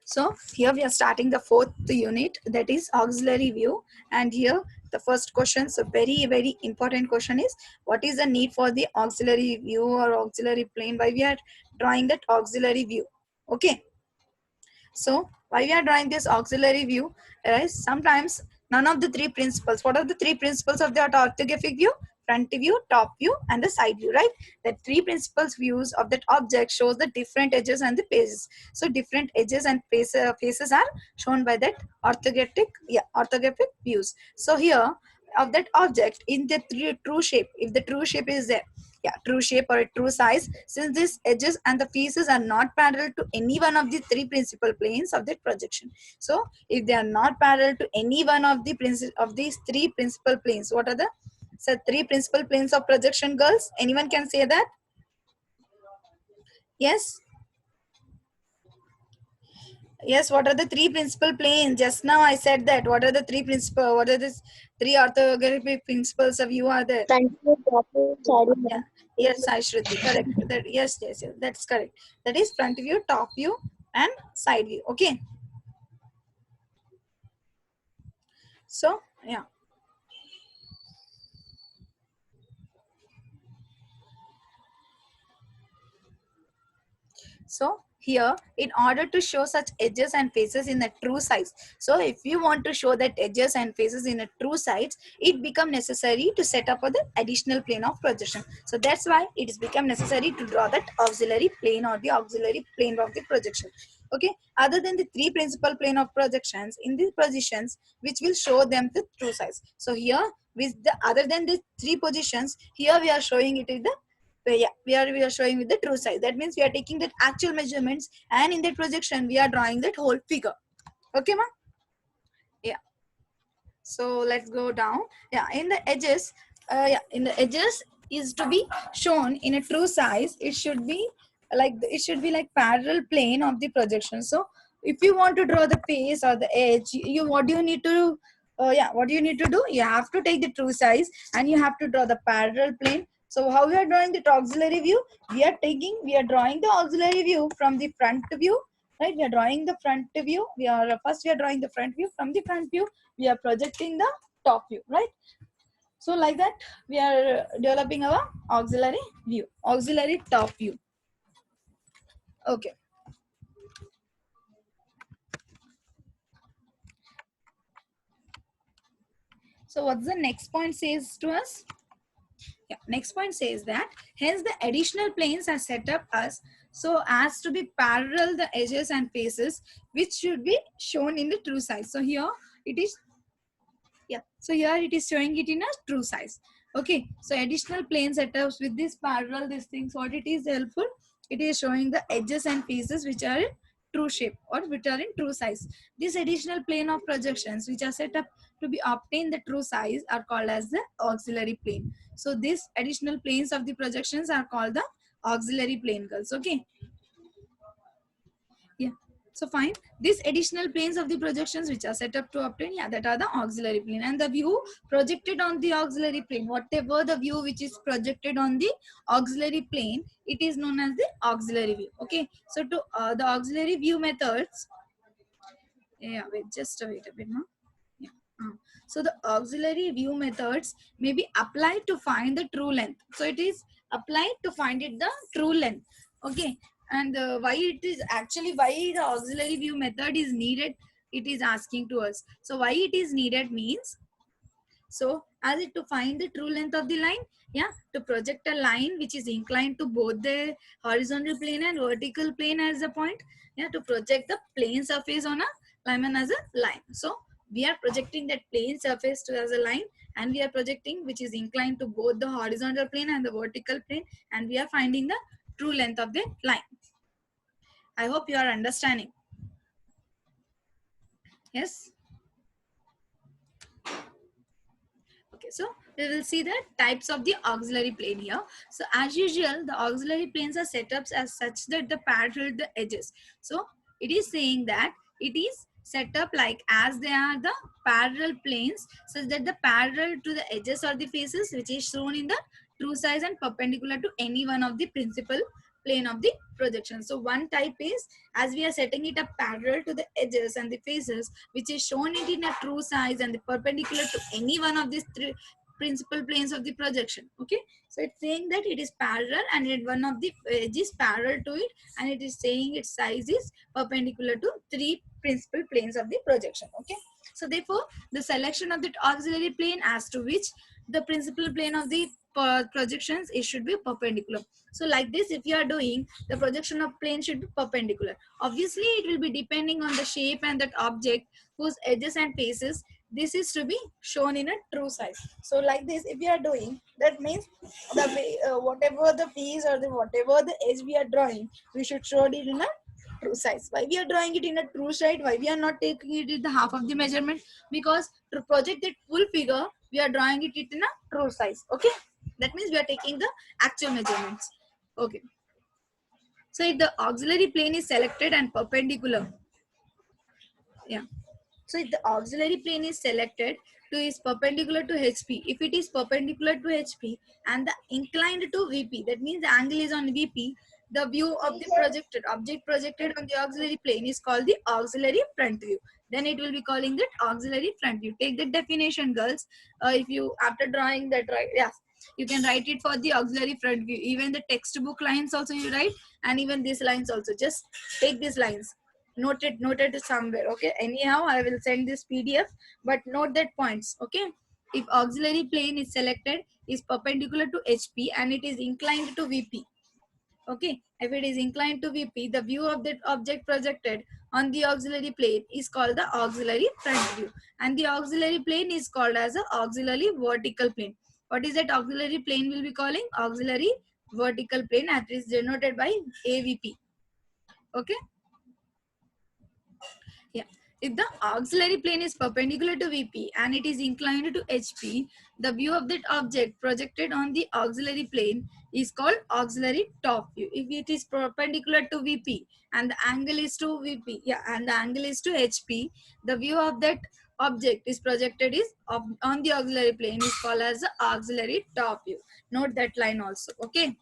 So here we are starting the fourth unit, that is auxiliary view. And here the first question, so very important question is, what is the need for the auxiliary view or auxiliary plane? Why we are drawing that auxiliary view? Okay. So why we are drawing this auxiliary view is sometimes none of the three principles. What are the three principles of the orthographic view? Front view, top view, and the side view, right? The three principles views of that object shows the different edges and the faces. So different edges and faces are shown by that orthographic views. So here of that object in the true shape, if the true shape is there, true shape or a true size, since these edges and the faces are not parallel to any one of the three principal planes of that projection. So if they are not parallel to any one of these three principal planes, what are the three principal planes of projection, girls? Anyone can say that? Yes. Yes, what are the three principal planes? Just now I said that. What are the three orthographic principles of view are there? Front view, top view, side view. Yeah. Yes, I Shruti, correct. Yes, that's correct. That is front view, top view, and side view. Okay. So yeah. So here, in order to show such edges and faces in a true size, so if you want to show that edges and faces in a true size, it become necessary to set up the additional plane of projection. So that's why it is become necessary to draw that auxiliary plane or the auxiliary plane of the projection. Okay, other than the three principal plane of projections in these positions which will show them the true size. So here with the other than the three positions, here we are showing it in the we are showing with the true size. That means we are taking that actual measurements, and in that projection we are drawing that whole figure. Okay, ma? Yeah. So let's go down. Yeah, in the edges, in the edges is to be shown in a true size. It should be like parallel plane of the projection. So if you want to draw the face or the edge, what do you need to what do you need to do? You have to take the true size and you have to draw the parallel plane. So how we are drawing the auxiliary view? We are drawing the auxiliary view from the front view, right? We are drawing the front view. We are drawing the front view. From the front view we are projecting the top view, right? So like that we are developing our auxiliary view, auxiliary top view. Okay. So what's the next point says to us? Yeah, next point says that hence the additional planes are set up as to be parallel the edges and faces, which should be shown in the true size. So here it is, so here it is showing it in a true size. Okay, so additional plane setups with this parallel these things, what it is helpful, it is showing the edges and faces which are in true shape or which are in true size. This additional plane of projections which are set up to be obtained the true size are called as the auxiliary plane. So these additional planes of the projections are called the auxiliary plane, girls. Okay. Yeah. So fine. These additional planes of the projections which are set up to obtain, that are the auxiliary plane. And the view projected on the auxiliary plane, whatever the view which is projected on the auxiliary plane, it is known as the auxiliary view. Okay. So to the auxiliary view methods, wait a bit now. Yeah. So the auxiliary view methods may be applied to find the true length. So it is applied to find it the true length. Okay. And why the auxiliary view method is needed, it is asking to us. So why it is needed means, so as it to find the true length of the line, to project a line which is inclined to both the horizontal plane and vertical plane as a point, to project the plane surface on a line as a line. So we are projecting that plane surface to as a line, and we are projecting which is inclined to both the horizontal plane and the vertical plane, and we are finding the true length of the line. I hope you are understanding. Yes. Okay, so we will see the types of the auxiliary plane here. So as usual, the auxiliary planes are set up as such that the parallel the edges. So it is saying that it is set up like as they are the parallel planes, such that the parallel to the edges or the faces which is shown in the true size and perpendicular to any one of the principal plane of the projection. So one type is, as we are setting it up parallel to the edges and the faces, which is shown it in a true size and the perpendicular to any one of these three principal planes of the projection. Okay, so it's saying that it is parallel and one of the edge is parallel to it, and it is saying its size is perpendicular to three principal planes of the projection. Okay, so therefore the selection of that auxiliary plane as to which the principal plane of the projections, it should be perpendicular. So like this, if you are doing, the projection of plane should be perpendicular. Obviously it will be depending on the shape and that object whose edges and faces this is to be shown in a true size. So like this, if you are doing, that means the way, whatever the piece or the whatever the edge we are drawing, we should show it in a true size. Why we are drawing it in a true size? Why we are not taking it in the half of the measurement? Because to project that full figure, we are drawing it in a true size. Okay, that means we are taking the actual measurements. Okay, so if the auxiliary plane is selected and perpendicular, yeah, so if the auxiliary plane is selected to is perpendicular to HP, if it is perpendicular to HP and the inclined to VP, that means the angle is on VP, the view of the projected object projected on the auxiliary plane is called the auxiliary front view. Then it will be calling that auxiliary front view. Take the definition, girls. If you after drawing that, right? Yeah, you can write it for the auxiliary front view. Even the textbook lines also you write, and even these lines also. Just take these lines, noted somewhere. Okay, anyhow I will send this PDF, but note that points. Okay, if auxiliary plane is selected is perpendicular to HP and it is inclined to VP. Okay, if it is inclined to VP, the view of that object projected on the auxiliary plane is called the auxiliary front view, and the auxiliary plane is called as a auxiliary vertical plane. What is that auxiliary plane will be calling? Auxiliary vertical plane, that is denoted by AVP. Okay, yeah. If the auxiliary plane is perpendicular to VP and it is inclined to HP, the view of that object projected on the auxiliary plane is called auxiliary top view. If it is perpendicular to VP and the angle is to VP, yeah, and the angle is to HP, the view of that object is projected is on the auxiliary plane is called as the auxiliary top view. Note that line also. Okay,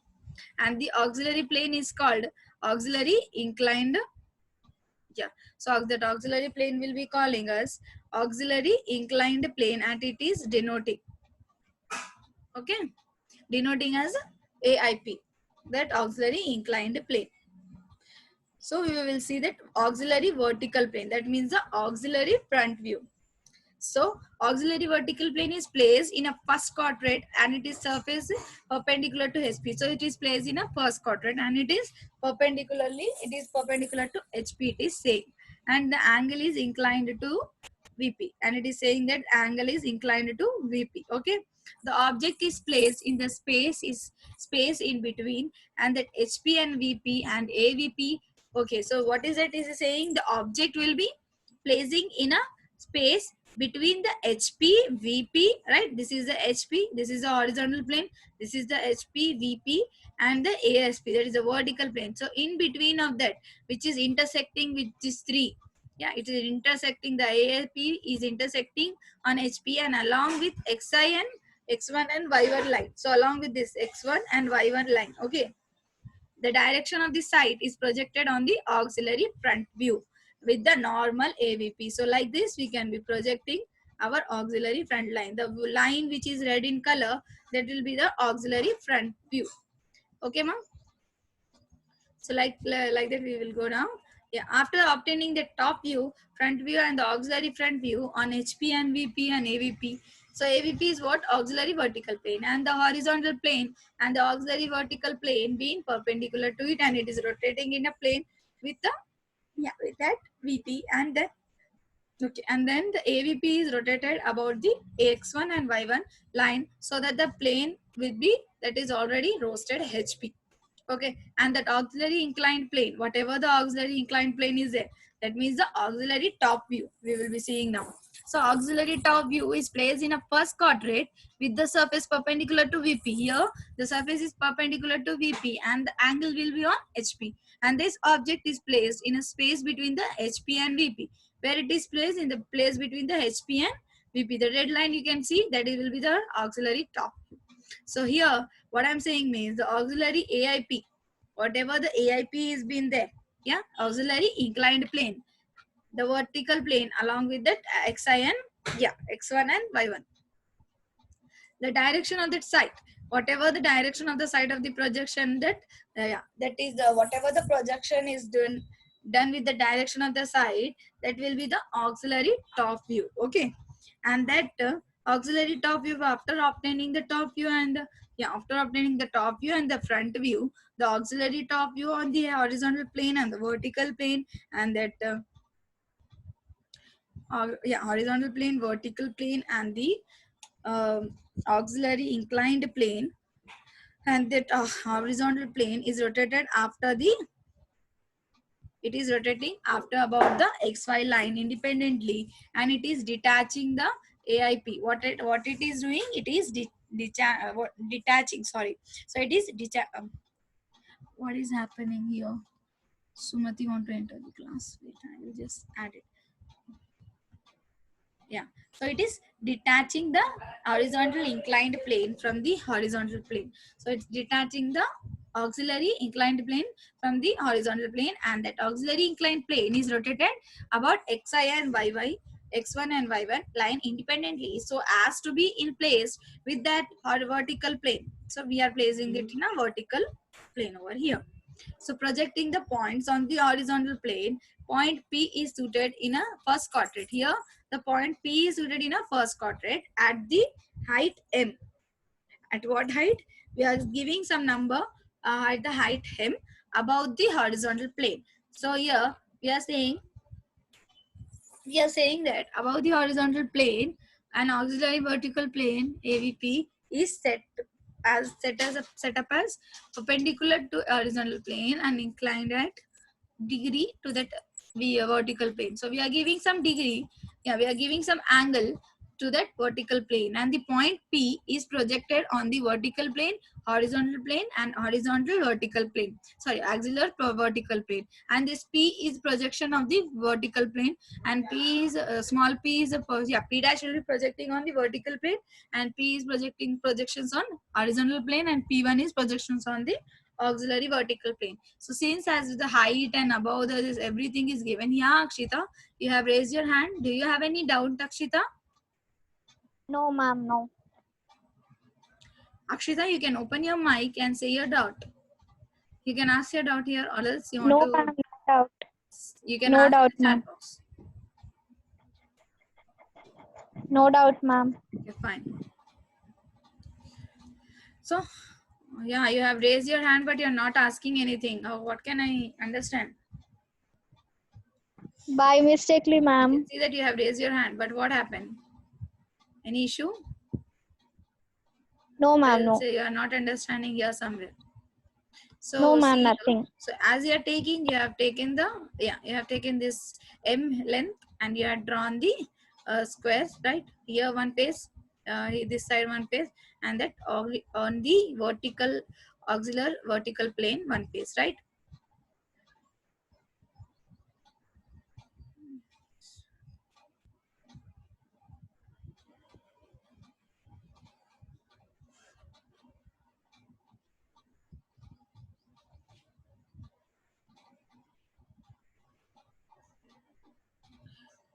and the auxiliary plane is called auxiliary inclined. Yeah, so that auxiliary plane will be calling us auxiliary inclined plane, and it is denoting, okay, denoting as AIP, that auxiliary inclined plane. So we will see that auxiliary vertical plane, that means the auxiliary front view. So auxiliary vertical plane is placed in a first quadrant and it is surface perpendicular to HP. So it is placed in a first quadrant and it is perpendicular to HP, it is saying. And the angle is inclined to VP, and it is saying that angle is inclined to VP. Okay. The object is placed in the space in between, and that HP and VP and AVP. Okay. So what is it is saying? The object will be placing in a space between the HP VP, right? This is the HP, this is the horizontal plane, this is the HP VP and the ASP, that is the vertical plane. So in between of that, which is intersecting with these three, yeah, it is intersecting, the ASP is intersecting on HP and along with XI and X1 and Y1 line. So along with this X1 and Y1 line, okay, the direction of the site is projected on the auxiliary front view with the normal AVP. So like this, we can be projecting our auxiliary front line. The line which is red in color, that will be the auxiliary front view. Okay, ma'am? So like that, we will go down. Yeah, after obtaining the top view, front view and the auxiliary front view on HP and VP and AVP. So AVP is what? Auxiliary vertical plane, and the horizontal plane and the auxiliary vertical plane being perpendicular to it, and it is rotating in a plane with the, yeah, with that VP and then, okay, and then the AVP is rotated about the X1 and Y1 line, so that the plane will be, that is already roasted HP. Okay, and that auxiliary inclined plane, whatever the auxiliary inclined plane is there, that means the auxiliary top view we will be seeing now. So auxiliary top view is placed in a first quadrant with the surface perpendicular to VP. Here the surface is perpendicular to VP and the angle will be on HP, and this object is placed in a space between the HP and VP. Where it is placed? In the place between the HP and VP. The red line you can see, that it will be the auxiliary top view. So here what I'm saying means the auxiliary AIP, whatever the AIP is been there, yeah, auxiliary inclined plane, the vertical plane along with that xi and yeah x1 and y1, the direction of that side, whatever the direction of the side of the projection, that yeah, that is the whatever the projection is done with the direction of the side, that will be the auxiliary top view. Okay, and that auxiliary top view, after obtaining the top view and yeah, after obtaining the top view and the front view, the auxiliary top view on the horizontal plane and the vertical plane, and that yeah, horizontal plane, vertical plane, and the auxiliary inclined plane, and that horizontal plane is rotated after the, it is rotating after about the xy line independently, and it is detaching the AIP. What it is doing, it is detaching, sorry, so it is what is happening here? Sumati want to enter the class, wait, I will just add it. Yeah, so it is detaching the horizontal inclined plane from the horizontal plane, so it's detaching the auxiliary inclined plane from the horizontal plane, and that auxiliary inclined plane is rotated about xi and yy, x1 and y1 line independently, so as to be in place with that vertical plane. So we are placing it in a vertical plane over here. So projecting the points on the horizontal plane, point P is suited in a first quadrant. Here, the point P is suited in a first quadrant at the height M. At what height? We are giving some number at the height M above the horizontal plane. So here we are saying that above the horizontal plane, an auxiliary vertical plane AVP is set up as perpendicular to horizontal plane and inclined at degree to that vertical plane. So we are giving some degree, yeah, we are giving some angle to that vertical plane, and the point P is projected on the vertical plane, horizontal plane, and horizontal vertical plane. Sorry, axillary vertical plane, and this P is projection of the vertical plane, and P is small p is a yeah, P dash will be projecting on the vertical plane, and P is projecting projections on horizontal plane, and P1 is projections on the auxiliary vertical plane. So since as the height and above this everything is given, yeah, Akshita, you have raised your hand. Do you have any doubt, Akshita? No, ma'am, no. Akshita, you can open your mic and say your doubt. You can ask your doubt here, or else you want No, to, ma'am, no doubt. you can No ask in doubt, the chat ma'am. box. No doubt, ma'am. Okay, fine. So yeah, you have raised your hand, but you're not asking anything. What can I understand? By mistakenly, I can ma'am. see that you have raised your hand, but what happened? Any issue? No, ma'am, I'll no. say you are not understanding here somewhere. No, So ma'am, see, nothing. so as you are taking, you have taken the, yeah, you have taken this M length and you have drawn the squares, right? Here one face, this side one face, and that on the vertical auxiliary vertical plane one face, right?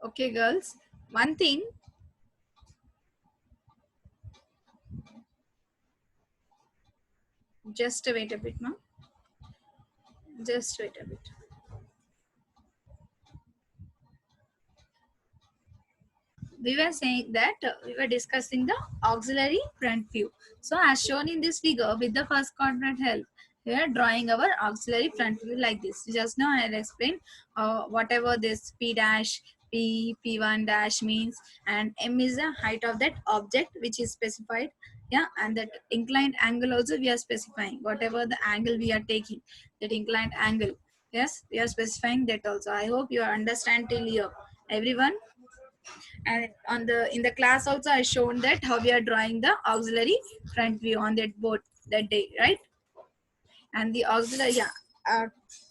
Okay, girls. One thing, just wait a bit, ma'am. Just wait a bit. We were saying that we were discussing the auxiliary front view. So as shown in this figure with the first quadrant help, we are drawing our auxiliary front view like this. Just now I had explained whatever this P dash, P1 dash means, and M is the height of that object which is specified. Yeah, and that inclined angle also we are specifying. Whatever the angle we are taking, that inclined angle. Yes, we are specifying that also. I hope you understand till here. Everyone? And on the in the class also I shown that how we are drawing the auxiliary front view on that board that day, right? And the auxiliary,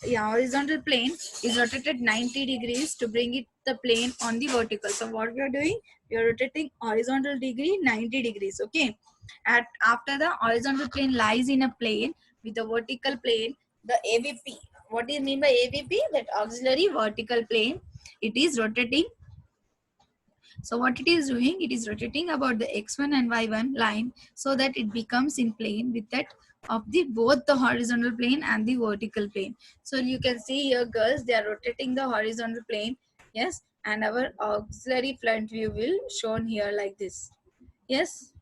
yeah, horizontal plane is rotated 90 degrees to bring it the plane on the vertical. So what we are doing, we are rotating horizontal degree 90 degrees. Okay, at after the horizontal plane lies in a plane with the vertical plane, the AVP. What do you mean by AVP? That auxiliary vertical plane. It is rotating. So what it is doing, it is rotating about the x1 and y1 line so that it becomes in plane with that of the both the horizontal plane and the vertical plane. So you can see here, girls, they are rotating the horizontal plane. Yes, and our auxiliary front view will shown here like this. Yes,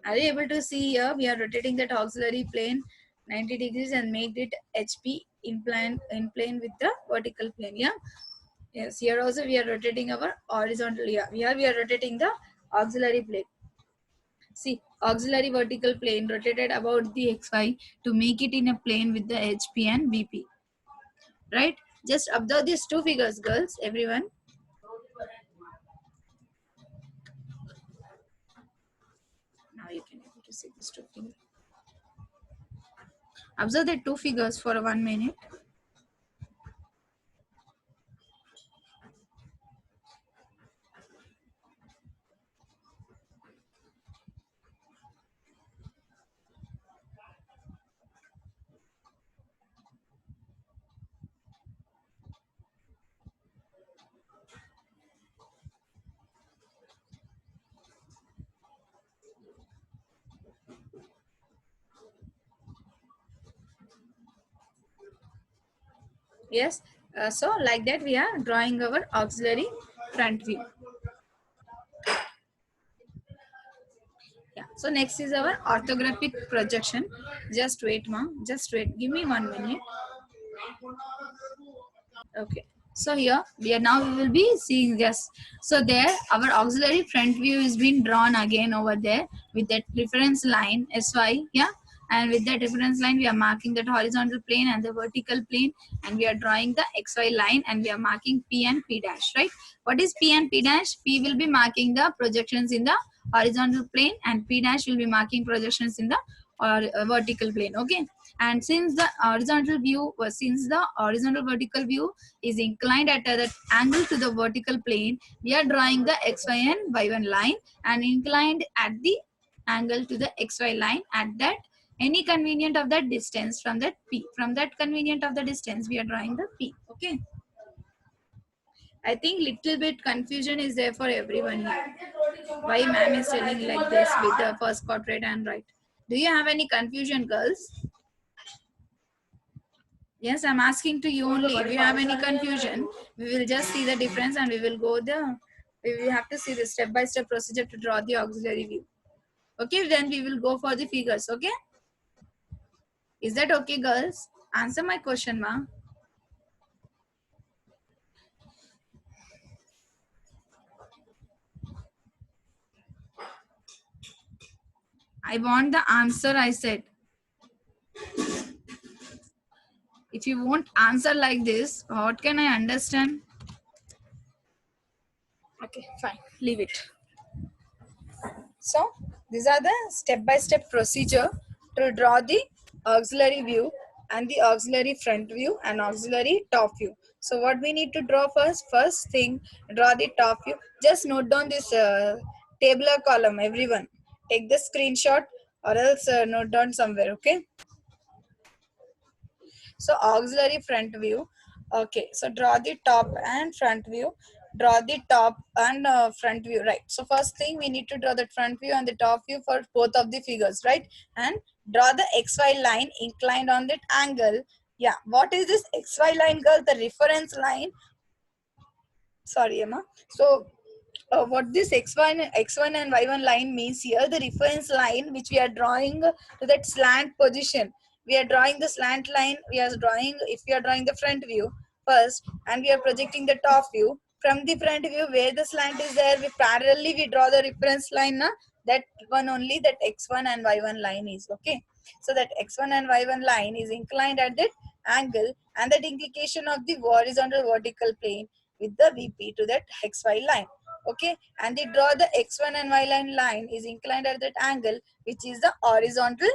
are you able to see here? We are rotating that auxiliary plane 90 degrees and make it HP in plane with the vertical plane. Yeah. Yes, here also we are rotating our horizontal. Yeah, here we are rotating the auxiliary plane. See, auxiliary vertical plane rotated about the XY to make it in a plane with the HP and VP. Right? Just observe these two figures, girls, everyone. Now you can able to see these two figures. Observe the two figures for 1 minute. Yes. So like that we are drawing our auxiliary front view. Yeah. So next is our orthographic projection. Just wait, ma. Just wait. Give me 1 minute. Okay. So here we are now we will be seeing, yes. So there our auxiliary front view is being drawn again over there with that reference line SY. Yeah. And with that reference line we are marking that horizontal plane and the vertical plane, and we are drawing the XY line, and we are marking P and P dash, right? What is P and P dash? P will be marking the projections in the horizontal plane and P dash will be marking projections in the vertical plane. Okay. And since the horizontal vertical view is inclined at that angle to the vertical plane, we are drawing the xy and y1 line, and inclined at the angle to the xy line at that any convenient of that distance from that p. From that convenient of the distance we are drawing the p. Okay. I think little bit confusion is there for everyone here. Why ma'am is telling like this with the first quadrant and right? Do you have any confusion, girls? Yes, I'm asking to you only. If you have any confusion, we will just see the difference and we will go the. We will have to see the step-by-step procedure to draw the auxiliary view. Okay, then we will go for the figures. Okay, is that okay, girls? Answer my question, ma. I want the answer. I said. If you won't answer like this, what can I understand? Okay, fine. Leave it. So these are the step-by-step procedure to draw the auxiliary view and the auxiliary front view and auxiliary top view. So what we need to draw first thing, draw the top view. Just note down this tabular column, everyone. Take the screenshot or else note down somewhere, okay? So auxiliary front view. Okay, so draw the top and front view. Draw the top and front view, right? So first thing we need to draw the front view and the top view for both of the figures, right? And draw the XY line inclined on that angle. Yeah, what is this XY line, girl? The reference line. Sorry, Emma. So what this x1 and y1 line means here, the reference line which we are drawing to that slant position. We are drawing the slant line. We are drawing, if we are drawing the front view first and we are projecting the top view, from the front view where the slant is there, we parallelly we draw the reference line, na? That one only, that x1 and y1 line is, okay? So that x1 and y1 line is inclined at that angle, and that inclination of the horizontal vertical plane with the VP to that XY line. Okay, and they draw the X1 and Y line is inclined at that angle, which is the horizontal,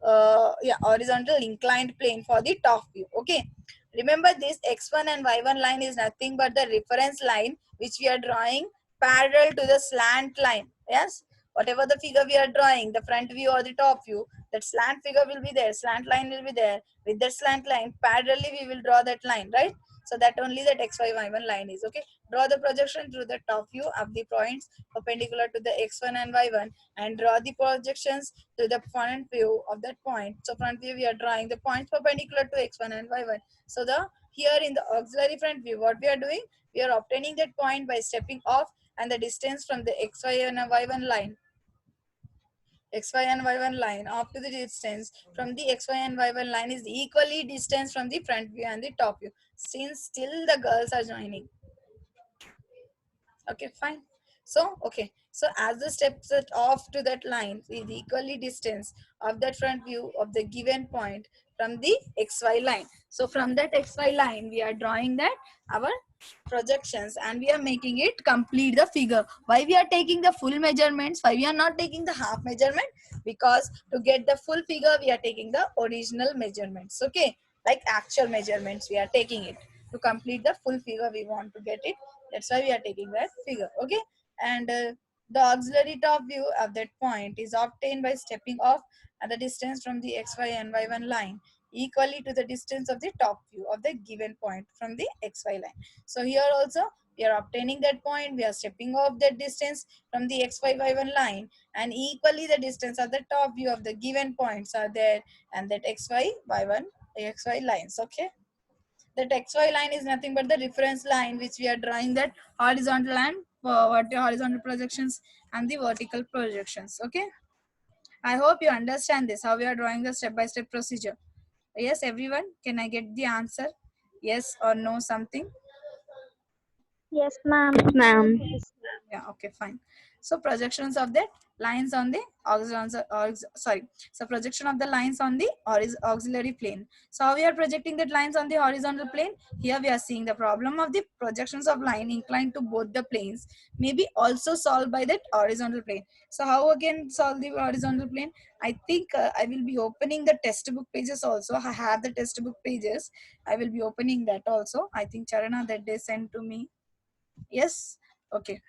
horizontal inclined plane for the top view. Okay, remember this X1 and Y1 line is nothing but the reference line which we are drawing parallel to the slant line. Yes, whatever the figure we are drawing, the front view or the top view, that slant figure will be there, slant line will be there. With that slant line, parallelly we will draw that line, right? So that only that xy1 line is okay. Draw the projection through the top view of the points perpendicular to the x1 and y1, and draw the projections to the front view of that point. So front view we are drawing the points perpendicular to x1 and y1. So the here in the auxiliary front view, what we are doing, we are obtaining that point by stepping off and the distance from the xy and y1 line, xy and y1 line up to the distance from the xy and y1 line is equally distance from the front view and the top view. Since still the girls are joining, okay, fine. So okay, so as the steps set off to that line is equally distance of that front view of the given point from the xy line. So from that xy line we are drawing that our projections and we are making it complete the figure. Why we are taking the full measurements, why we are not taking the half measurement? Because to get the full figure we are taking the original measurements, okay, like actual measurements we are taking it. To complete the full figure we want to get it, that's why we are taking that figure, okay. And the auxiliary top view of that point is obtained by stepping off at the distance from the xy and y1 line equally to the distance of the top view of the given point from the xy line. So here also we are obtaining that point, we are stepping off that distance from the xy y1 line, and equally the distance of the top view of the given points are there, and that xy y1 xy lines, okay. That xy line is nothing but the reference line which we are drawing that horizontal line for what the horizontal projections and the vertical projections, okay. I hope you understand this, how we are drawing the step-by-step procedure. Yes, everyone, can I get the answer? Yes or no something? Yes, ma'am. Yes, ma'am. Yeah, okay, fine. So projections of the lines on the so projection of the lines on the auxiliary plane. So how we are projecting that lines on the horizontal plane? Here we are seeing the problem of the projections of line inclined to both the planes may be also solved by that horizontal plane. So how again solve the horizontal plane? I think I will be opening the textbook pages also. I have the textbook pages. I will be opening that also. I think Charana that they sent to me. Yes, okay.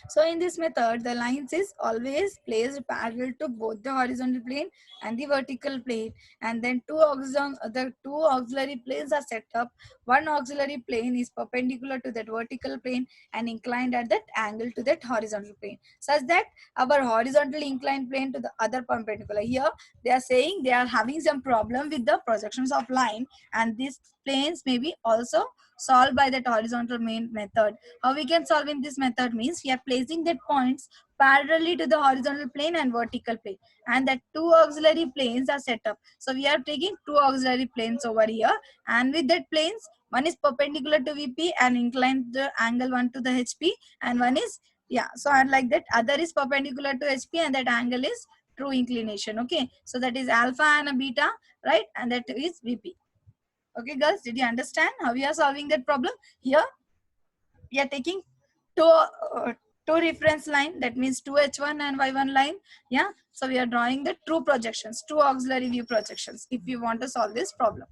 So in this method, the lines is always placed parallel to both the horizontal plane and the vertical plane, and then the two auxiliary planes are set up. One auxiliary plane is perpendicular to that vertical plane and inclined at that angle to that horizontal plane, such that our horizontally inclined plane to the other perpendicular. Here they are saying they are having some problem with the projections of line, and these planes may be also solved by that horizontal main method. How we can solve in this method means we are placing that points parallelly to the horizontal plane and vertical plane, and that two auxiliary planes are set up. So we are taking two auxiliary planes over here, and with that planes, one is perpendicular to VP and inclined the angle 1 to the HP, and one is, yeah, so and like that other is perpendicular to HP and that angle is true inclination, okay. So that is alpha and a beta, right, and that is VP. Okay girls, did you understand how we are solving that problem? Here we are taking two reference line, that means two h1 and y1 line, yeah. So we are drawing the true projections, two auxiliary view projections if you want to solve this problem.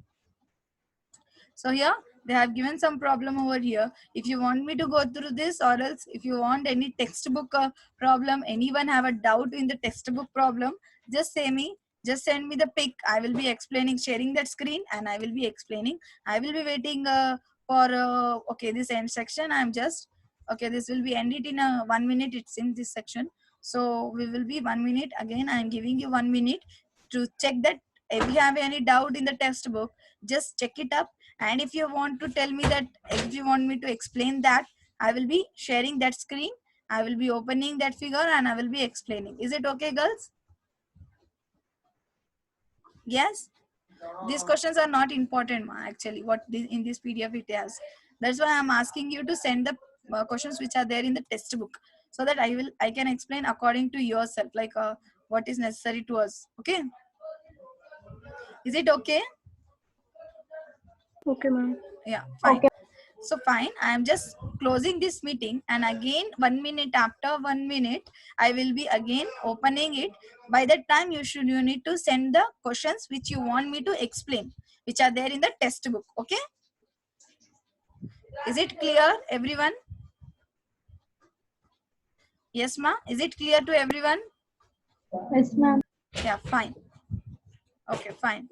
So here they have given some problem over here. If you want me to go through this, or else if you want any textbook problem, anyone have a doubt in the textbook problem, just say me, just send me the pic. I will be explaining, sharing that screen, and I will be explaining. I will be waiting for okay, this end section. I'm just okay, this will be ended in a 1 minute. It's in this section, so we will be 1 minute. Again I am giving you 1 minute to check that. If you have any doubt in the textbook, just check it up, and if you want to tell me that, if you want me to explain that, I will be sharing that screen, I will be opening that figure, and I will be explaining. Is it okay girls? Yes, these questions are not important actually, what in this PDF it has. That's why I'm asking you to send the questions which are there in the textbook, so that I can explain according to yourself, like what is necessary to us, okay. Is it okay? Okay, ma'am. Yeah, fine. Okay. So fine, I am just closing this meeting, and again 1 minute, after 1 minute I will be again opening it. By that time you need to send the questions which you want me to explain, which are there in the textbook, okay. Is it clear everyone? Yes, ma? Is it clear to everyone? Yes, ma'am. Yeah, fine. Okay, fine.